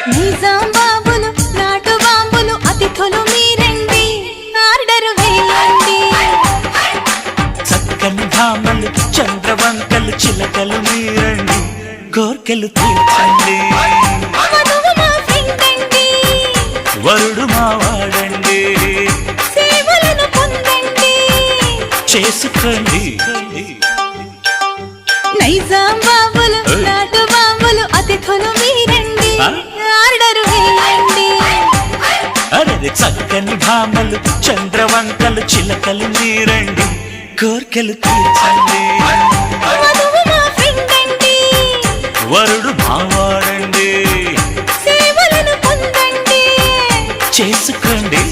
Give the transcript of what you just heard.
నిజాం బాబులు నాటు బాంబులు అతిథులు మీరండి ఆర్డర్ వేయండి చక్కని భామలు చంద్రవంకలు చిలకలు మీరండి కోర్కెలు తీర్చండి వధువు మా ఫ్రెండ్ అండి వరుడు మావాడండి సేవలను పొందండి చేసుకోండి నిజాం బాబులు నాటు బాంబులు అతిథులు మీరండి ఆర్డర్ వేయండి అరే చక్కని భామలు చంద్రవంకలు చిలకలు మీరండి కోర్కెలు తీర్చండి వధువు మా ఫ్రెండ్ అండి వరుడు మావాడండి సేవలను పొందండి చేసుకోండి